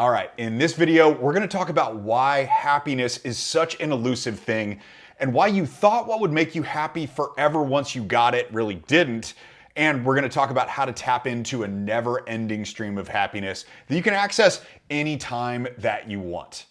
All right, in this video, we're gonna talk about why happiness is such an elusive thing and why you thought what would make you happy forever once you got it really didn't. And we're gonna talk about how to tap into a never-ending stream of happiness that you can access anytime that you want.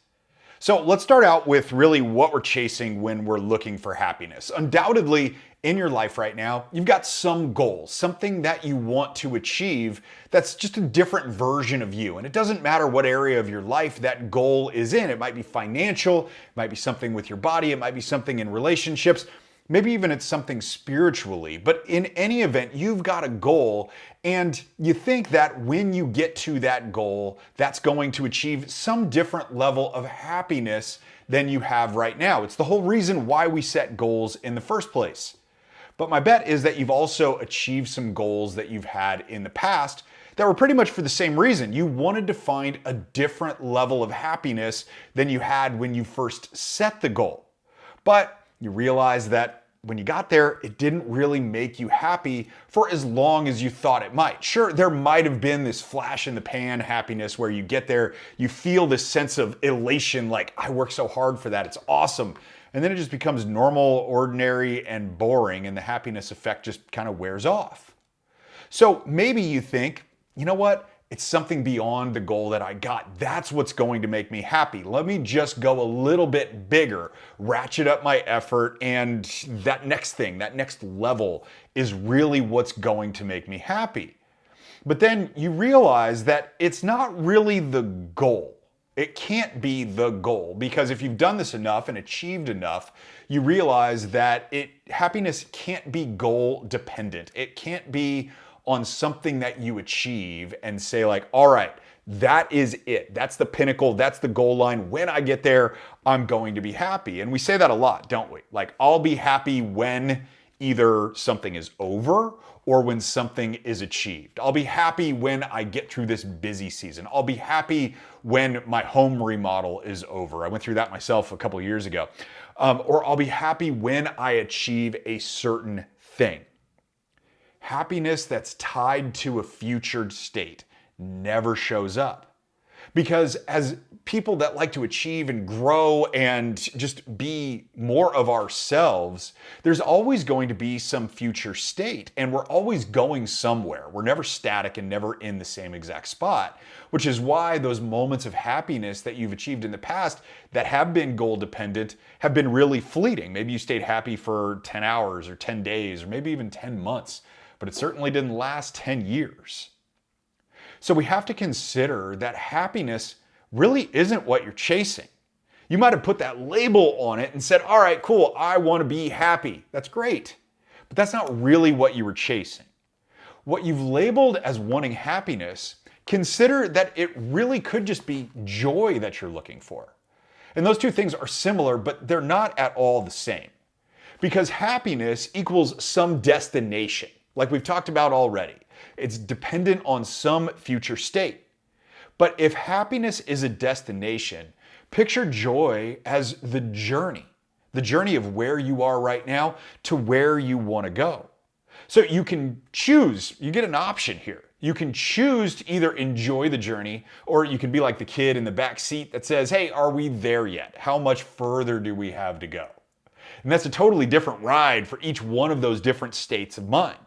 So let's start out with really what we're chasing when we're looking for happiness. Undoubtedly, in your life right now, you've got some goals, something that you want to achieve that's just a different version of you. And it doesn't matter what area of your life that goal is in. It might be financial, it might be something with your body, it might be something in relationships. Maybe even it's something spiritually, but in any event, you've got a goal and you think that when you get to that goal, that's going to achieve some different level of happiness than you have right now. It's the whole reason why we set goals in the first place. But my bet is that you've also achieved some goals that you've had in the past that were pretty much for the same reason. You wanted to find a different level of happiness than you had when you first set the goal. But you realize that when you got there, it didn't really make you happy for as long as you thought it might. Sure, there might have been this flash in the pan happiness where you get there, you feel this sense of elation, like, I worked so hard for that, it's awesome. And then it just becomes normal, ordinary, and boring, and the happiness effect just kind of wears off. So maybe you think, you know what? It's something beyond the goal that I got. That's what's going to make me happy. Let me just go a little bit bigger, ratchet up my effort, and that next thing, that next level is really what's going to make me happy. But then you realize that it's not really the goal. It can't be the goal, because if you've done this enough and achieved enough, you realize that happiness can't be goal dependent. It can't be on something that you achieve and say like, all right, that is it. That's the pinnacle. That's the goal line. When I get there, I'm going to be happy. And we say that a lot, don't we? Like, I'll be happy when either something is over or when something is achieved. I'll be happy when I get through this busy season. I'll be happy when my home remodel is over. I went through that myself a couple of years ago. Or I'll be happy when I achieve a certain thing. Happiness that's tied to a future state never shows up. Because as people that like to achieve and grow and just be more of ourselves, there's always going to be some future state, and we're always going somewhere. We're never static and never in the same exact spot, which is why those moments of happiness that you've achieved in the past that have been goal dependent have been really fleeting. Maybe you stayed happy for 10 hours or 10 days or maybe even 10 months, but it certainly didn't last 10 years. So we have to consider that happiness really isn't what you're chasing. You might have put that label on it and said, all right, cool, I want to be happy. That's great. But that's not really what you were chasing. What you've labeled as wanting happiness, consider that it really could just be joy that you're looking for. And those two things are similar, but they're not at all the same. Because happiness equals some destination, like we've talked about already. It's dependent on some future state. But if happiness is a destination, picture joy as the journey of where you are right now to where you want to go. So you can choose, you get an option here. You can choose to either enjoy the journey, or you can be like the kid in the back seat that says, hey, are we there yet? How much further do we have to go? And that's a totally different ride for each one of those different states of mind.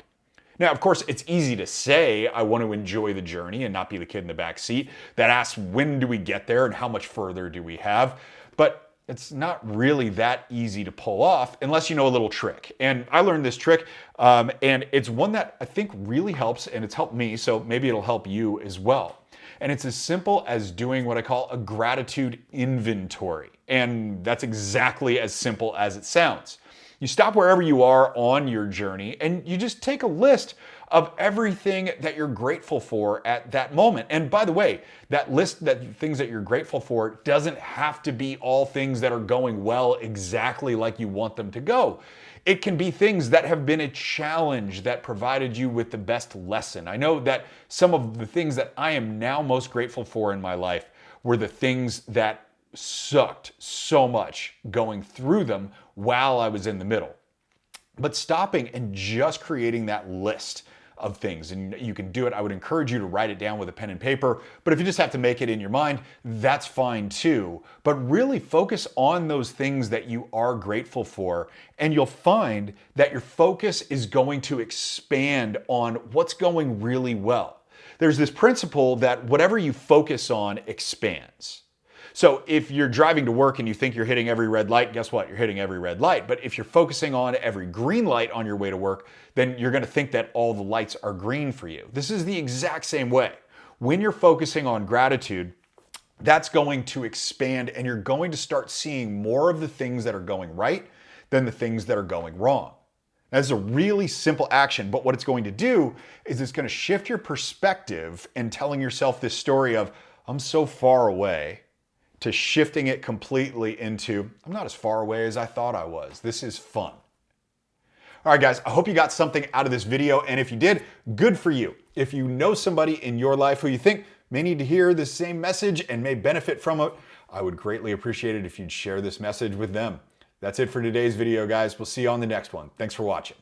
Now, of course, it's easy to say, I want to enjoy the journey and not be the kid in the back seat that asks, when do we get there and how much further do we have? But it's not really that easy to pull off unless you know a little trick. And I learned this trick, and it's one that I think really helps, and it's helped me, so maybe it'll help you as well. And it's as simple as doing what I call a gratitude inventory. And that's exactly as simple as it sounds. You stop wherever you are on your journey and you just take a list of everything that you're grateful for at that moment. And by the way, that list of things that you're grateful for doesn't have to be all things that are going well exactly like you want them to go. It can be things that have been a challenge that provided you with the best lesson. I know that some of the things that I am now most grateful for in my life were the things that sucked so much going through them while I was in the middle. But stopping and just creating that list of things. And you can do it. I would encourage you to write it down with a pen and paper. But if you just have to make it in your mind, that's fine too. But really focus on those things that you are grateful for. And you'll find that your focus is going to expand on what's going really well. There's this principle that whatever you focus on expands. So if you're driving to work and you think you're hitting every red light, guess what? You're hitting every red light. But if you're focusing on every green light on your way to work, then you're going to think that all the lights are green for you. This is the exact same way. When you're focusing on gratitude, that's going to expand and you're going to start seeing more of the things that are going right than the things that are going wrong. That's a really simple action, but what it's going to do is it's going to shift your perspective and telling yourself this story of, I'm so far away, to shifting it completely into, I'm not as far away as I thought I was. This is fun. All right, guys, I hope you got something out of this video, and if you did, good for you. If you know somebody in your life who you think may need to hear the same message and may benefit from it, I would greatly appreciate it if you'd share this message with them. That's it for today's video, guys. We'll see you on the next one. Thanks for watching.